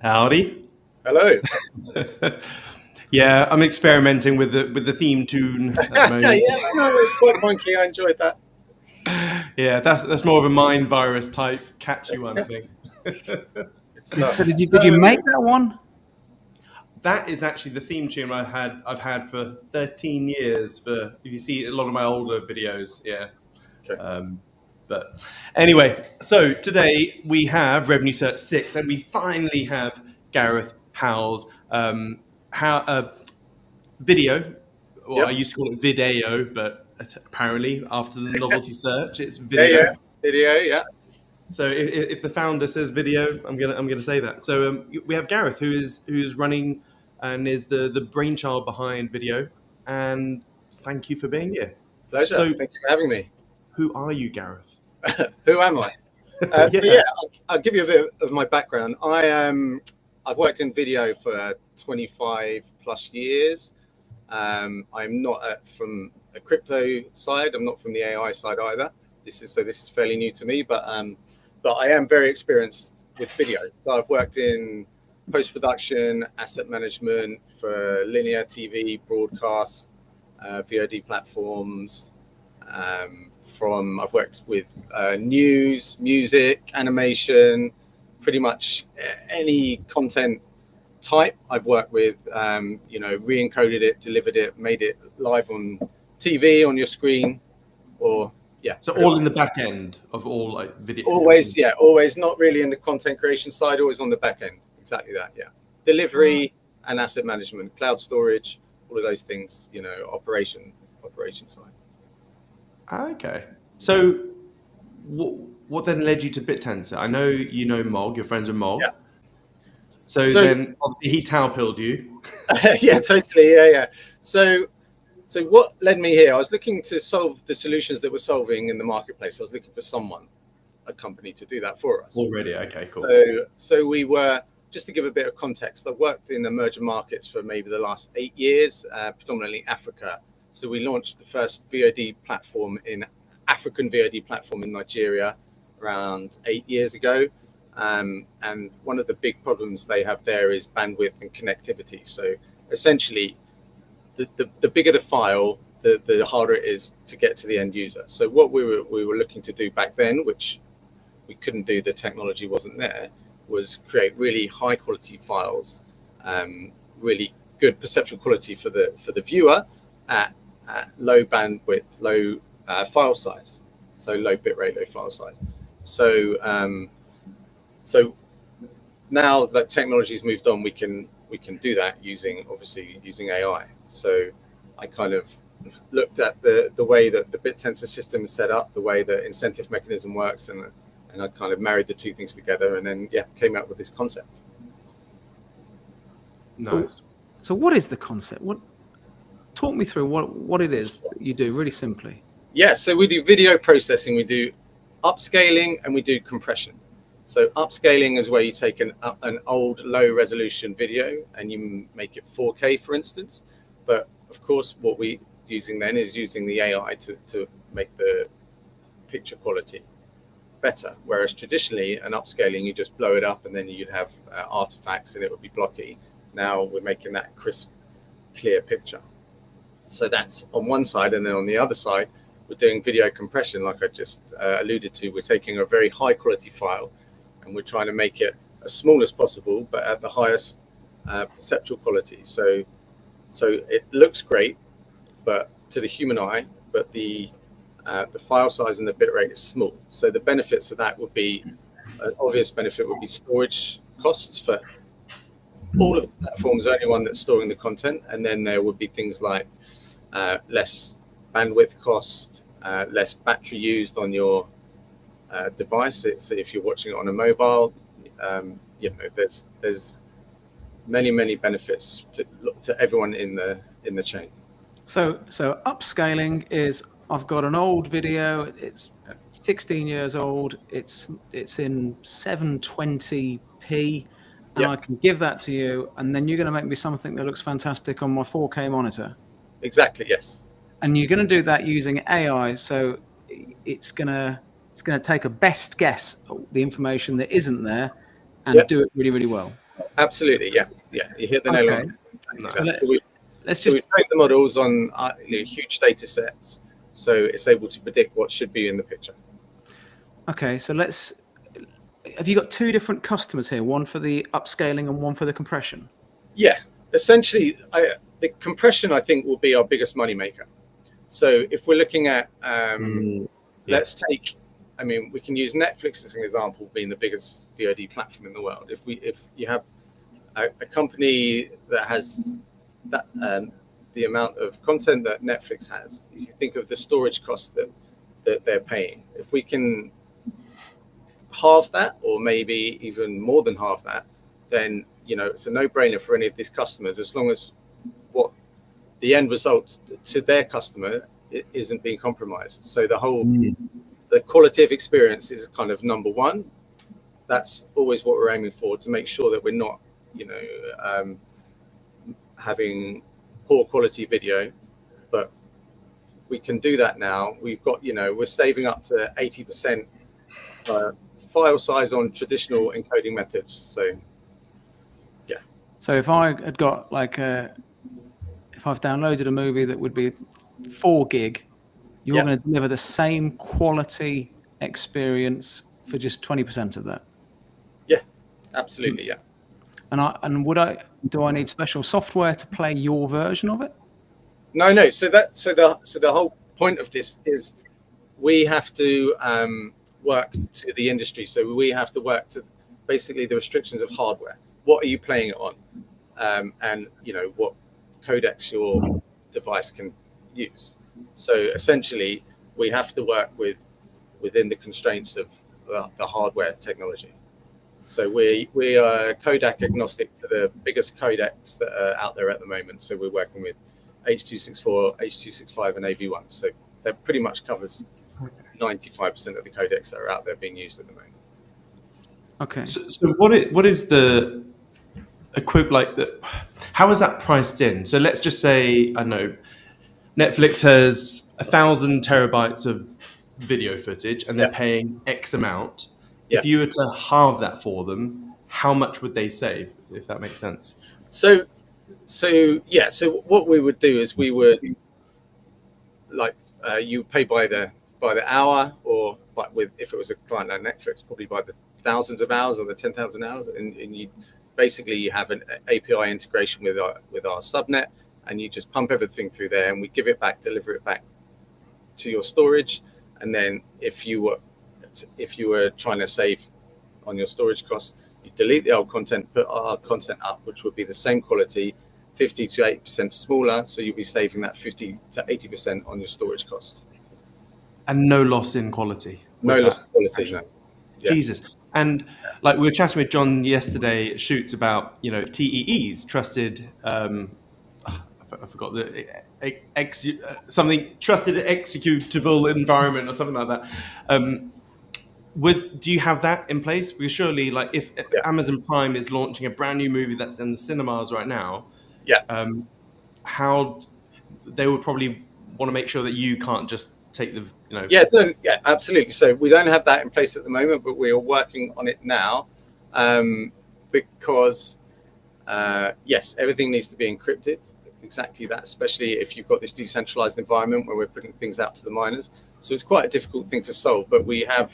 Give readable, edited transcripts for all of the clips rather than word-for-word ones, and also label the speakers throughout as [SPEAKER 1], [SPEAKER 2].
[SPEAKER 1] Howdy.
[SPEAKER 2] Hello.
[SPEAKER 1] Yeah, I'm experimenting with the theme tune at the
[SPEAKER 2] Yeah,
[SPEAKER 1] moment.
[SPEAKER 2] no, it's quite funky. I enjoyed that.
[SPEAKER 1] Yeah, that's more of a mind virus type catchy one, I think.
[SPEAKER 2] Good stuff.
[SPEAKER 3] So did you make that one?
[SPEAKER 1] That is actually the theme tune I've had for 13 years. For if you see a lot of my older videos, yeah.
[SPEAKER 2] Okay.
[SPEAKER 1] But anyway, so today we have Revenue Search 6, and we finally have Gareth Howell's video. Well,
[SPEAKER 2] Yep.
[SPEAKER 1] I used to call it video, but apparently after the novelty search, it's video.
[SPEAKER 2] Yeah. Video. Yeah.
[SPEAKER 1] So if the founder says video, I'm gonna say that. So we have Gareth, who's running and is the brainchild behind video. And thank you for being here.
[SPEAKER 2] Pleasure.
[SPEAKER 1] So
[SPEAKER 2] Thank you for having me.
[SPEAKER 1] who are you, Gareth?
[SPEAKER 2] Who am I? I'll give you a bit of my background. I've worked in video for 25 plus years. I'm not from a crypto side. I'm not from the AI side either. This is fairly new to me, but I am very experienced with video. So I've worked in post-production, asset management for linear TV, broadcast, VOD platforms. I've worked with news, music, animation, pretty much any content type I've worked with. Re-encoded it, delivered it, made it live on TV on your screen, or yeah.
[SPEAKER 1] So all in the back end of all like video.
[SPEAKER 2] Always not really in the content creation side. Always on the back end. Exactly that. Yeah. Delivery and asset management, cloud storage, all of those things. Operation side.
[SPEAKER 1] Okay. So what then led you to BitTensor? I know you know Mog. You're friends with Mog.
[SPEAKER 2] Yeah.
[SPEAKER 1] So then obviously he towel-pilled you.
[SPEAKER 2] Yeah, totally. Yeah. So what led me here? I was looking to solve the solutions that we're solving in the marketplace. I was looking for a company to do that for us.
[SPEAKER 1] Already, okay, cool.
[SPEAKER 2] So we were, just to give a bit of context, I've worked in emerging markets for maybe the last 8 years, predominantly Africa. So we launched the first African VOD platform in Nigeria around 8 years ago. And one of the big problems they have there is bandwidth and connectivity. So essentially, the bigger the file, the harder it is to get to the end user. So what we were looking to do back then, which we couldn't do, the technology wasn't there, was create really high quality files, really good perceptual quality for the viewer at low bandwidth, low file size, so low bitrate, low file size. So now that technology's moved on, we can do that using AI. So I kind of looked at the way that the BitTensor system is set up, the way the incentive mechanism works, and I kind of married the two things together, and then came out with this concept.
[SPEAKER 1] Nice.
[SPEAKER 3] So what is the concept? Talk me through what it is that you do, really simply.
[SPEAKER 2] Yeah, so we do video processing, we do upscaling, and we do compression. So upscaling is where you take an old low resolution video and you make it 4K, for instance. But of course, what we're using then is using the AI to make the picture quality better. Whereas traditionally, an upscaling, you just blow it up and then you'd have artifacts and it would be blocky. Now we're making that crisp, clear picture. So that's on one side, and then on the other side, we're doing video compression, like I just alluded to. We're taking a very high quality file and we're trying to make it as small as possible, but at the highest perceptual quality. So it looks great, but to the human eye, but the file size and the bitrate is small. So the benefits of that would be, an obvious benefit would be storage costs for all of the platforms, only one that's storing the content. And then there would be things like less bandwidth cost, less battery used on your device. It's if you're watching it on a mobile, there's many benefits to everyone in the chain.
[SPEAKER 3] So upscaling is, I've got an old video, it's 16 years old, it's in 720p, and I can give that to you, and then you're going to make me something that looks fantastic on my 4K monitor.
[SPEAKER 2] Exactly, yes.
[SPEAKER 3] And you're going to do that using AI, so it's going to take a best guess at the information that isn't there and do it really, really well.
[SPEAKER 2] Absolutely, yeah. You hit the nail
[SPEAKER 3] Okay.
[SPEAKER 2] on.
[SPEAKER 1] Nice.
[SPEAKER 2] So
[SPEAKER 3] Let's
[SPEAKER 2] we
[SPEAKER 3] just
[SPEAKER 2] train the models on huge data sets, so it's able to predict what should be in the picture.
[SPEAKER 3] okay. So let's. Have you got two different customers here? One for the upscaling and one for the compression.
[SPEAKER 2] Yeah, essentially, the compression I think will be our biggest moneymaker. So if we're looking at, let's take, I mean, we can use Netflix as an example, being the biggest VOD platform in the world. If you have a company that has that the amount of content that Netflix has, if you think of the storage costs that they're paying, if we can halve that, or maybe even more than half that, then it's a no-brainer for any of these customers, as long as what the end result to their customer isn't being compromised. So the quality of experience is kind of number one. That's always what we're aiming for, to make sure that we're not having poor quality video, but we can do that now. We've got, we're saving up to 80% file size on traditional encoding methods. So yeah.
[SPEAKER 3] So if I had got if I've downloaded a movie that would be 4 gig, you're going to deliver the same quality experience for just 20% of that.
[SPEAKER 2] Yeah, absolutely. Yeah.
[SPEAKER 3] Do I need special software to play your version of it?
[SPEAKER 2] No. So the whole point of this is we have to work to the industry. So we have to work to basically the restrictions of hardware. What are you playing it on? And what codecs your device can use. So essentially, we have to work within the constraints of the hardware technology. So we are codec agnostic to the biggest codecs that are out there at the moment. So we're working with H.264, H.265, and AV1. So that pretty much covers 95% of the codecs that are out there being used at the moment.
[SPEAKER 3] Okay.
[SPEAKER 1] So what is the equivalent? How is that priced in? So let's just say, I don't know, Netflix has 1,000 terabytes of video footage, and they're paying X amount. If you were to halve that for them, how much would they save? If that makes sense.
[SPEAKER 2] So what we would do is we would you pay by the hour, or if it was a client like Netflix, probably by the thousands of hours or the 10,000 hours, and you basically have an API integration with our subnet, and you just pump everything through there, and we deliver it back to your storage. And then if you were trying to save on your storage costs, you delete the old content, put our content up, which would be the same quality, 50 to 80% smaller. So you'll be saving that 50 to 80% on your storage costs.
[SPEAKER 1] And no loss in quality.
[SPEAKER 2] No loss in quality, no.
[SPEAKER 1] Yeah. Jesus. And we were chatting with John yesterday at Shoots about, TEEs, trusted, I forgot something, trusted executable environment or something like that. Do you have that in place? Because surely, if Amazon Prime is launching a brand new movie that's in the cinemas right now, how they would probably want to make sure that you can't just take the,
[SPEAKER 2] Yeah, absolutely. So we don't have that in place at the moment, but we are working on it now, because yes, everything needs to be encrypted. Exactly that, especially if you've got this decentralized environment where we're putting things out to the miners. So it's quite a difficult thing to solve, but we have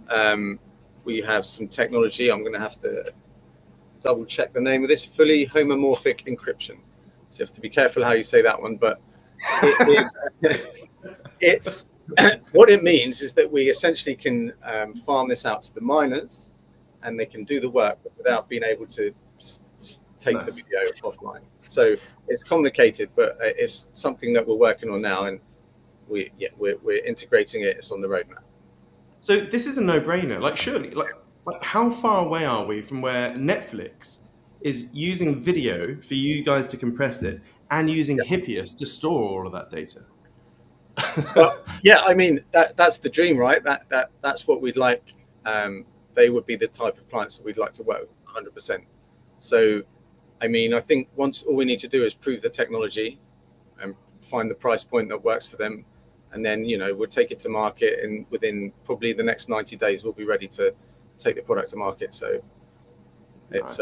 [SPEAKER 2] some technology. I'm going to have to double check the name of this: fully homomorphic encryption. So you have to be careful how you say that one, but it's what it means is that we essentially can farm this out to the miners, and they can do the work without being able to take the video offline. So it's complicated, but it's something that we're working on now, and we're integrating it. It's on the roadmap.
[SPEAKER 1] So this is a no-brainer. Surely, how far away are we from where Netflix is using video for you guys to compress it and using Hippias to store all of that data?
[SPEAKER 2] Well, I mean that's the dream, right? That's what we'd like. They would be the type of clients that we'd like to work with 100%. So, I mean, I think once all we need to do is prove the technology and find the price point that works for them, and then we'll take it to market, and within probably the next 90 days we'll be ready to take the product to market. So it's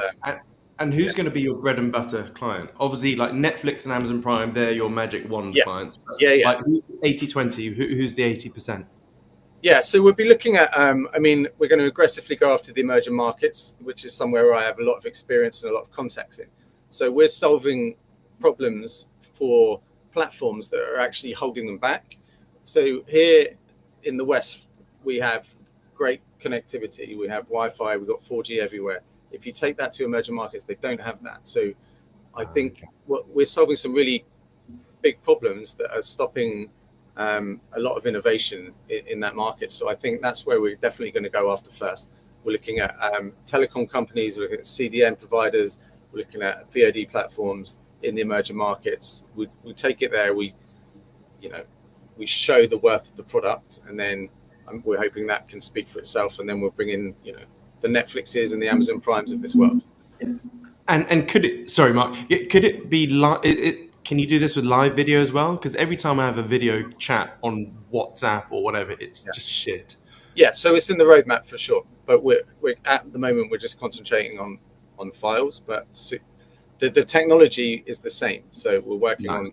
[SPEAKER 1] And who's going to be your bread and butter client? Obviously, like Netflix and Amazon Prime, they're your magic wand
[SPEAKER 2] Yeah.
[SPEAKER 1] clients. But
[SPEAKER 2] Yeah.
[SPEAKER 1] like 80-20, who's the 80%?
[SPEAKER 2] Yeah, so we'll be looking at, I mean, we're going to aggressively go after the emerging markets, which is somewhere where I have a lot of experience and a lot of contacts in. So we're solving problems for platforms that are actually holding them back. So here in the West, we have great connectivity. We have Wi-Fi, we've got 4G everywhere. If you take that to emerging markets, they don't have that. So I think we're solving some really big problems that are stopping a lot of innovation in that market. So I think that's where we're definitely going to go after first. We're looking at telecom companies, we're looking at CDN providers, we're looking at VOD platforms in the emerging markets. We take it there, we show the worth of the product, and then we're hoping that can speak for itself, and then we'll bring in, the Netflixes and the Amazon Primes of this world.
[SPEAKER 1] And could it, sorry, Mark, could it be can you do this with live video as well? Because every time I have a video chat on WhatsApp or whatever, it's just shit.
[SPEAKER 2] Yeah, so it's in the roadmap for sure. But we're at the moment we're just concentrating on files. But the technology is the same. So we're working on,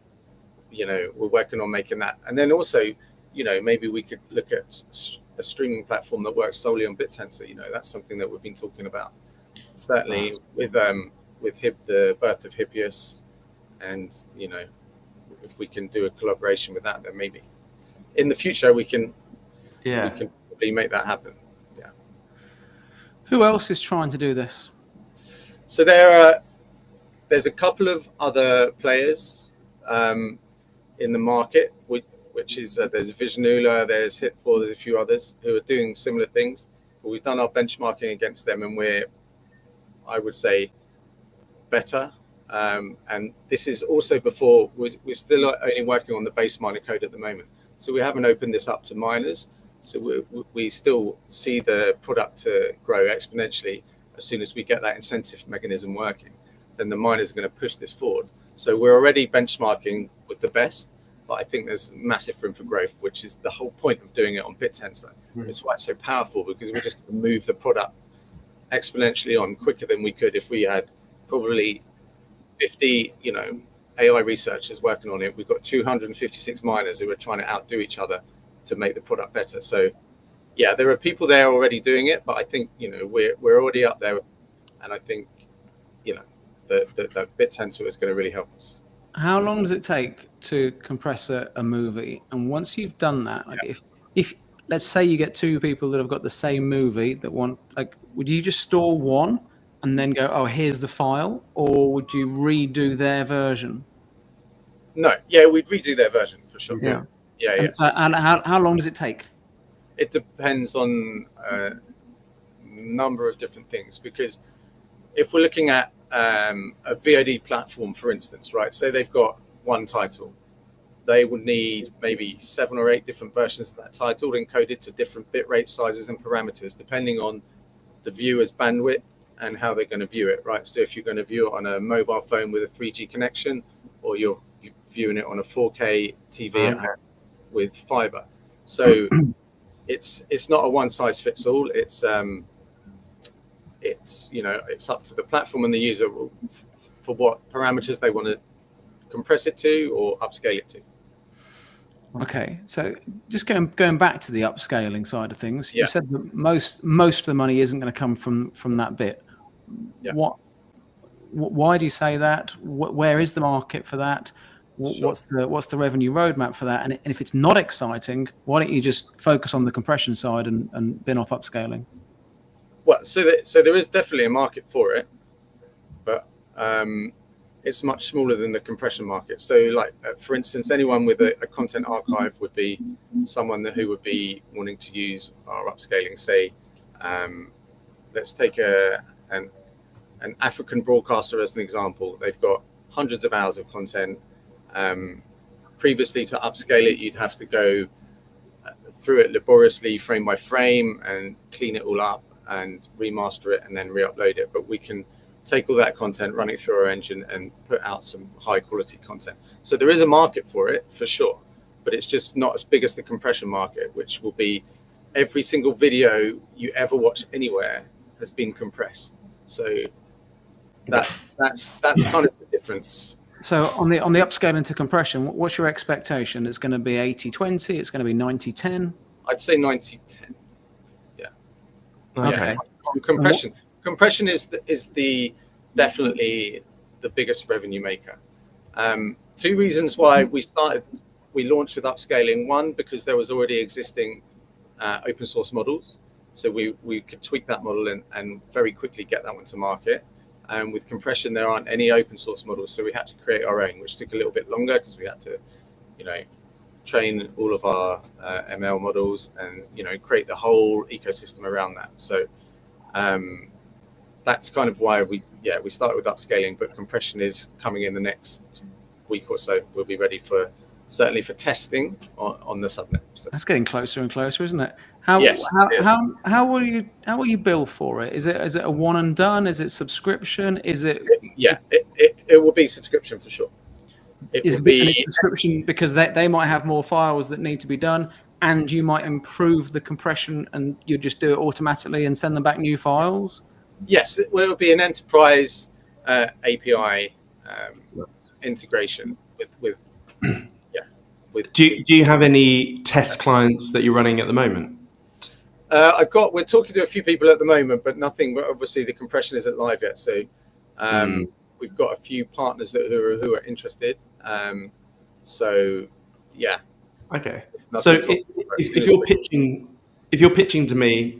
[SPEAKER 2] we're working on making that. And then also, maybe we could look at a streaming platform that works solely on BitTensor. That's something that we've been talking about. Certainly with the birth of Hippias. And if we can do a collaboration with that, then maybe in the future we can probably make that happen. Yeah.
[SPEAKER 3] Who else is trying to do this?
[SPEAKER 2] So there's a couple of other players in the market, which is there's Visionula, there's Hitpool, there's a few others who are doing similar things. But we've done our benchmarking against them, and we're, I would say, better. And this is also before we're still only working on the base miner code at the moment, so we haven't opened this up to miners. So we still see the product to grow exponentially. As soon as we get that incentive mechanism working, then the miners are going to push this forward. So we're already benchmarking with the best, but I think there's massive room for growth, which is the whole point of doing it on BitTensor. It's why it's so powerful, because we're just going to move the product exponentially on quicker than we could if we had probably 50, AI researchers working on it. We've got 256 miners who are trying to outdo each other to make the product better. So, yeah, there are people there already doing it, but I think we're already up there, and I think the BitTensor is going to really help us.
[SPEAKER 3] How long does it take to compress a movie? And once you've done that, if let's say you get two people that have got the same movie that want, would you just store one and then go, oh, here's the file, or would you redo their version?
[SPEAKER 2] No, yeah, we'd redo their version for sure.
[SPEAKER 3] Yeah.
[SPEAKER 2] So,
[SPEAKER 3] and how long does it take?
[SPEAKER 2] It depends on a number of different things, because if we're looking at a VOD platform, for instance, right, say they've got one title, they would need maybe 7 or 8 different versions of that title encoded to different bitrate sizes and parameters, depending on the viewer's bandwidth and how they're going to view it, right? So if you're going to view it on a mobile phone with a 3G connection, or you're viewing it on a 4K TV at home with fiber. So it's not a one size fits all. It's it's up to the platform and the user for what parameters they want to compress it to or upscale it to.
[SPEAKER 3] Okay, so just going back to the upscaling side of things,
[SPEAKER 2] Yeah.
[SPEAKER 3] you said that most of the money isn't going to come from that bit.
[SPEAKER 2] Yeah.
[SPEAKER 3] Why do you say that? Where is the market for that?
[SPEAKER 2] Sure.
[SPEAKER 3] What's the revenue roadmap for that? And if it's not exciting, why don't you just focus on the compression side and bin off upscaling?
[SPEAKER 2] Well, so there is definitely a market for it, but it's much smaller than the compression market. So, like for instance, anyone with a content archive would be someone who would be wanting to use our upscaling. Say, let's take an African broadcaster as an example. They've got hundreds of hours of content. Previously, to upscale it, you'd have to go through it laboriously, frame by frame, and clean it all up and remaster it and then re-upload it. But we can take all that content, run it through our engine, and put out some high quality content. So there is a market for it for sure, but it's just not as big as the compression market, which will be every single video you ever watch anywhere has been compressed. So That's kind of the difference.
[SPEAKER 3] So on the upscaling to compression, what's your expectation? It's going to be 80-20. It's going to be 90-10.
[SPEAKER 2] I'd say 90-10. Yeah.
[SPEAKER 3] Okay.
[SPEAKER 2] On compression, compression is definitely the biggest revenue maker. Two reasons why we launched with upscaling. One, because there was already existing open source models, so we could tweak that model and very quickly get that one to market. And with compression, there aren't any open source models, so we had to create our own, which took a little bit longer because we had to, train all of our ML models and create the whole ecosystem around that. So that's kind of why we started with upscaling, but compression is coming in the next week or so. We'll be ready certainly for testing on the subnet. So.
[SPEAKER 3] That's getting closer and closer, isn't it? How will you bill for it? Is it a one and done? Is it subscription? Is it?
[SPEAKER 2] It will be subscription for sure. It will be
[SPEAKER 3] subscription because they might have more files that need to be done, and you might improve the compression, and you just do it automatically and send them back new files.
[SPEAKER 2] Yes, it will be an enterprise API integration with.
[SPEAKER 1] Do you have any test clients that you're running at the moment?
[SPEAKER 2] We're talking to a few people at the moment, but nothing. Obviously, the compression isn't live yet, so we've got a few partners who are interested. So yeah.
[SPEAKER 1] Okay. So if you're pitching to me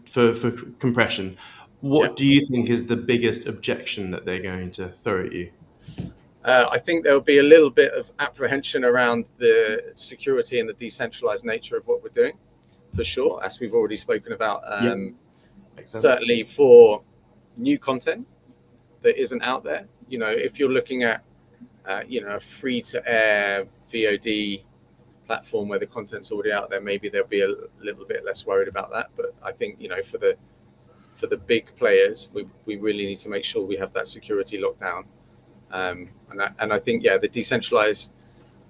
[SPEAKER 1] for compression, what do you think is the biggest objection that they're going to throw at you?
[SPEAKER 2] I think there'll be a little bit of apprehension around the security and the decentralized nature of what we're doing, for sure, as we've already spoken about. Certainly for new content that isn't out there. If you're looking at, a free-to-air VOD platform where the content's already out there, maybe they'll be a little bit less worried about that. But I think, for the big players, we really need to make sure we have that security locked down. And I think, the decentralized,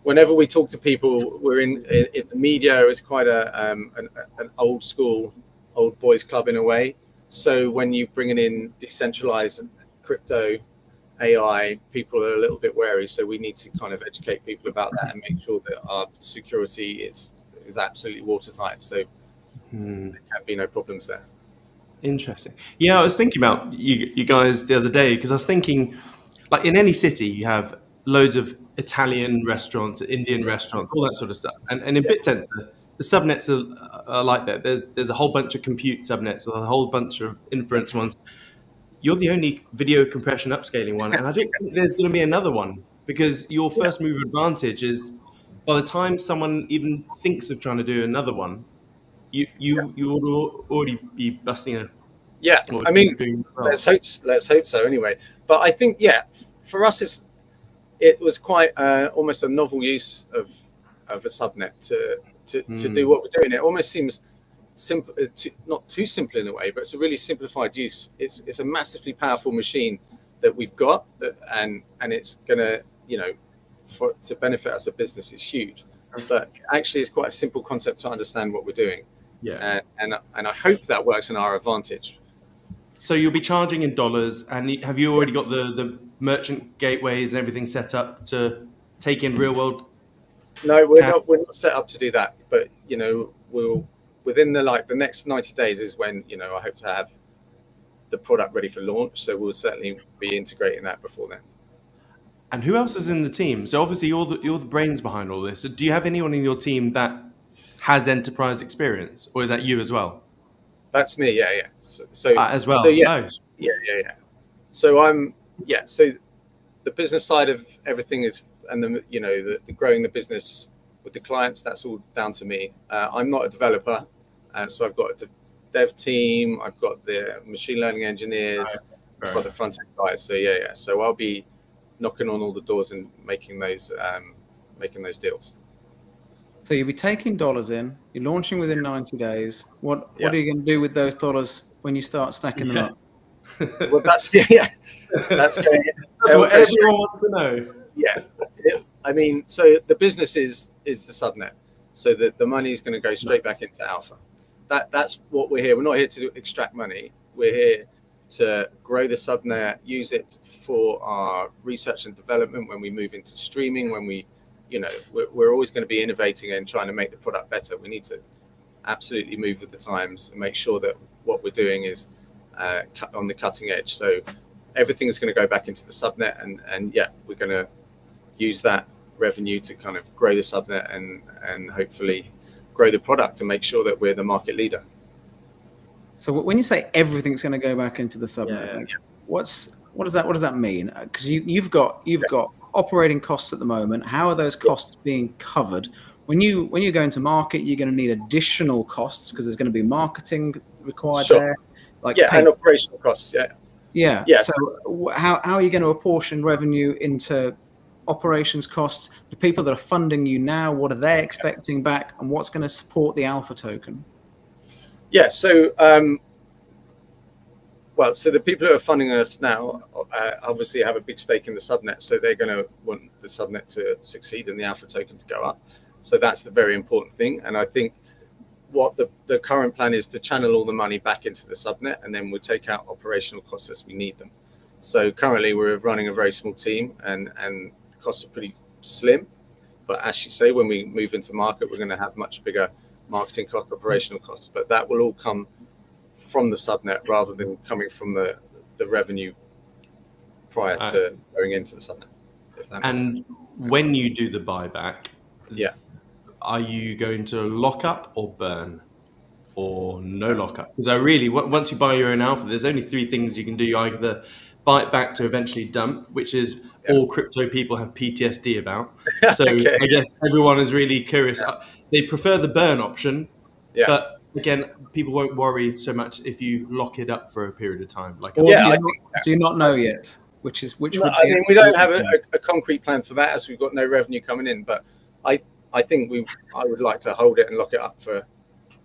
[SPEAKER 2] whenever we talk to people, we're in the media is quite an old school, old boys club in a way. So when you bring in decentralized crypto, AI, people are a little bit wary. So we need to kind of educate people about that and make sure that our security is absolutely watertight. So there can be no problems there.
[SPEAKER 1] Interesting. Yeah, I was thinking about you guys the other day because I was thinking, like in any city, you have loads of Italian restaurants, Indian restaurants, all that sort of stuff. And in BitTensor, the subnets are like that. There's a whole bunch of compute subnets or a whole bunch of inference ones. You're the only video compression upscaling one, and I don't think there's going to be another one because your first mover advantage is by the time someone even thinks of trying to do another one, you would already be busting a.
[SPEAKER 2] Yeah, I mean, let's hope so anyway. But I think, for us, it was quite almost a novel use of a subnet to do what we're doing. It almost seems simple, not too simple in a way, but it's a really simplified use. It's a massively powerful machine that we've got, and it's gonna, to benefit us as a business, it's huge. But actually, it's quite a simple concept to understand what we're doing.
[SPEAKER 1] Yeah,
[SPEAKER 2] and I hope that works in our advantage.
[SPEAKER 1] So you'll be charging in dollars, and have you already got the merchant gateways and everything set up to take in real world?
[SPEAKER 2] No, we're not set up to do that. But we'll within the next 90 days is when I hope to have the product ready for launch. So we'll certainly be integrating that before then.
[SPEAKER 1] And who else is in the team? So obviously you're the brains behind all this. So do you have anyone in your team that has enterprise experience, or is that you as well?
[SPEAKER 2] That's me, yeah. So
[SPEAKER 1] as well.
[SPEAKER 2] So yeah. So so the business side of everything is, and the growing the business with the clients, that's all down to me. I'm not a developer, so I've got a dev team, I've got the machine learning engineers, I've got the front end guys. So so I'll be knocking on all the doors and making those deals.
[SPEAKER 3] So you'll be taking dollars in. You're launching within 90 days. What are you going to do with those dollars when you start stacking them up?
[SPEAKER 2] Well, that's that's
[SPEAKER 1] what everyone wants to know.
[SPEAKER 2] Yeah, I mean, so the business is the subnet, so that the money is going to go straight back into Alpha. That's what we're here. We're not here to extract money. We're here to grow the subnet, use it for our research and development when we move into streaming, when we, we're always going to be innovating and trying to make the product better. We need to absolutely move with the times and make sure that what we're doing is on the cutting edge. So everything is going to go back into the subnet, and yeah, we're going to use that revenue to kind of grow the subnet and hopefully grow the product and make sure that we're the market leader.
[SPEAKER 3] So when you say everything's going to go back into the subnet, like, what does that mean? Because you've got operating costs at the moment. How are those costs being covered? When you go into market, you're going to need additional costs because there's going to be marketing required there,
[SPEAKER 2] and operational costs.
[SPEAKER 3] Yeah. So how are you going to apportion revenue into operations costs? The people that are funding you now, what are they expecting back, and what's going to support the Alpha token?
[SPEAKER 2] Yeah, so so the people who are funding us now obviously have a big stake in the subnet, so they're going to want the subnet to succeed and the Alpha token to go up. So that's the very important thing. And I think what the current plan is to channel all the money back into the subnet, and then we'll take out operational costs as we need them. So currently we're running a very small team, and the costs are pretty slim. But as you say, when we move into market, we're going to have much bigger marketing costs, operational costs, but that will all come from the subnet rather than coming from the revenue prior to going into the subnet. If that makes sense.
[SPEAKER 1] When you do the buyback,
[SPEAKER 2] are
[SPEAKER 1] you going to lock up or burn, or no lockup? Because once you buy your own Alpha, there's only three things you can do. You either buy it back to eventually dump, which is all crypto people have PTSD about. So I guess everyone is really curious. They prefer the burn option, but again, people won't worry so much if you lock it up for a period of time.
[SPEAKER 3] Do you not know yet? We
[SPEAKER 2] don't have a concrete plan for that, as we've got no revenue coming in. But I think I would like to hold it and lock it up for a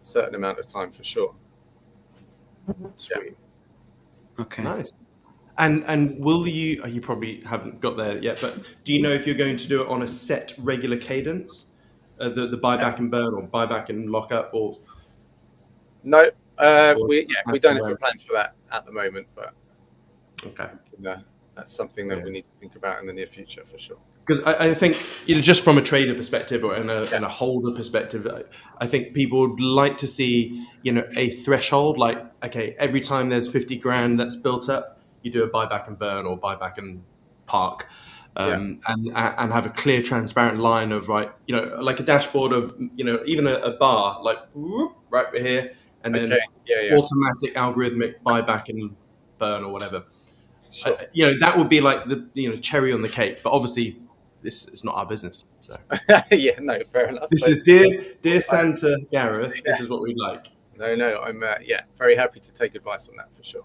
[SPEAKER 2] certain amount of time for sure.
[SPEAKER 1] Sweet.
[SPEAKER 3] Okay.
[SPEAKER 1] Nice. And will you probably haven't got there yet, but do you know if you're going to do it on a set regular cadence, the buyback and burn, or buyback and lock up, or?
[SPEAKER 2] No, we don't have a plan for that at the moment, but that's something that we need to think about in the near future for sure.
[SPEAKER 1] Because I think, just from a trader perspective and a holder perspective, I think people would like to see, a threshold, like, okay, every time there's 50 grand that's built up, you do a buyback and burn or buyback and park, and have a clear, transparent line of, like a dashboard of, even a bar, like right here, and then automatic algorithmic buyback and burn or whatever.
[SPEAKER 2] Sure.
[SPEAKER 1] That would be like the cherry on the cake. But obviously, this is not our business. So
[SPEAKER 2] fair enough.
[SPEAKER 1] This is dear Santa Gareth. This is what we'd like.
[SPEAKER 2] No, I'm very happy to take advice on that for sure.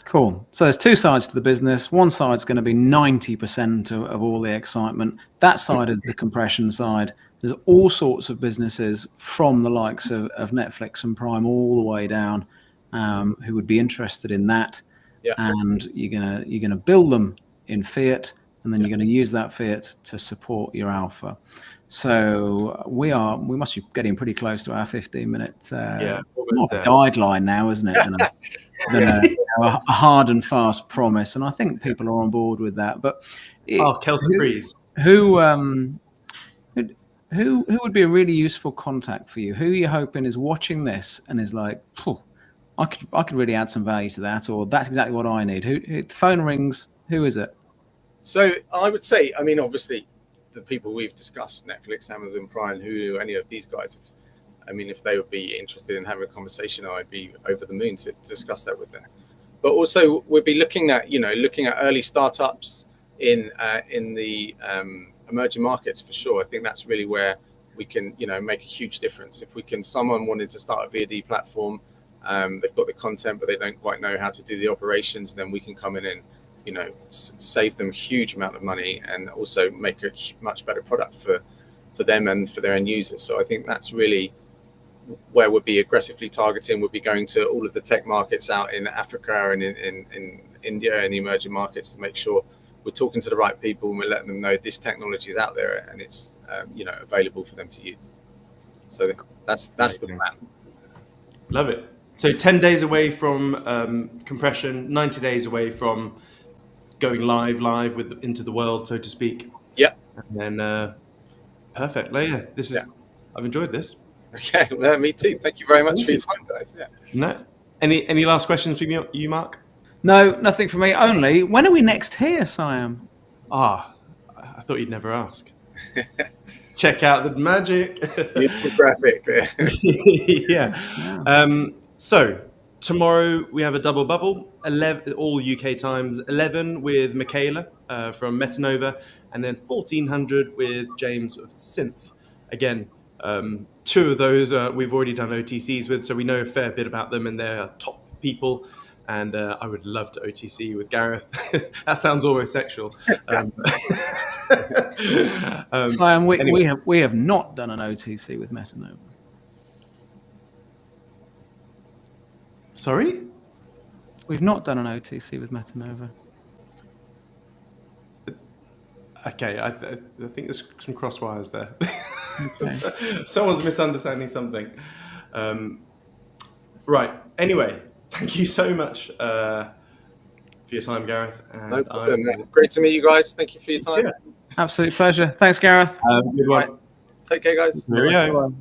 [SPEAKER 3] Cool. So there's two sides to the business. One side's going to be 90% of all the excitement. That side is the compression side. There's all sorts of businesses from the likes of Netflix and Prime all the way down who would be interested in that.
[SPEAKER 2] Yeah.
[SPEAKER 3] And you're gonna build them in fiat, and then you're going to use that fiat to support your Alpha. So we must be getting pretty close to our 15-minute guideline now, isn't it? A hard and fast promise, and I think people are on board with that. But
[SPEAKER 1] Kelsey Freeze.
[SPEAKER 3] Who would be a really useful contact for you? Who are you hoping is watching this and is like, I could really add some value to that, or that's exactly what I need. Who the phone rings? Who is it?
[SPEAKER 2] So I would say, obviously, the people we've discussed, Netflix, Amazon Prime, Hulu, any of these guys, if they would be interested in having a conversation, I'd be over the moon to discuss that with them. But also, we'd be looking at early startups in the emerging markets for sure. I think that's really where we can, make a huge difference. If someone wanted to start a VOD platform, they've got the content, but they don't quite know how to do the operations, then we can come in and, save them a huge amount of money and also make a much better product for them and for their end users. So I think that's really where we'll be aggressively targeting. We'll be going to all of the tech markets out in Africa and in India and emerging markets to make sure we're talking to the right people and we're letting them know this technology is out there and it's available for them to use. So that's the plan.
[SPEAKER 1] Love it. So 10 days away from compression, 90 days away from going live with into the world, so to speak.
[SPEAKER 2] Yeah.
[SPEAKER 1] And then perfect. Yeah, this is. I've enjoyed this.
[SPEAKER 2] Okay, well, me too. Thank you very much for your time, guys. Yeah.
[SPEAKER 1] No. Any last questions from you, Mark?
[SPEAKER 3] No, nothing for me. Only, when are we next here, Siam?
[SPEAKER 1] I thought you'd never ask. Check out the magic.
[SPEAKER 2] Beautiful graphic.
[SPEAKER 1] Yeah. So tomorrow we have a double bubble, 11 all UK times, 11 with Michaela from Metanova, and then 1400 with James of Synth. Again, two of those we've already done OTCs with, so we know a fair bit about them, and they're top people. And I would love to OTC with Gareth. That sounds almost sexual.
[SPEAKER 3] Siam,
[SPEAKER 1] Anyway.
[SPEAKER 3] we have not done an OTC with Metanova.
[SPEAKER 1] Sorry?
[SPEAKER 3] We've not done an OTC with Metanova.
[SPEAKER 1] Okay, I think there's some cross wires there.
[SPEAKER 3] Okay.
[SPEAKER 1] Someone's misunderstanding something. Right. Anyway, thank you so much for your time, Gareth. And
[SPEAKER 2] No problem. Great to meet you guys. Thank you for your time.
[SPEAKER 1] Yeah.
[SPEAKER 3] Absolute pleasure. Thanks, Gareth.
[SPEAKER 1] Good one.
[SPEAKER 2] Take care, guys.
[SPEAKER 1] Cheerio.
[SPEAKER 3] Bye.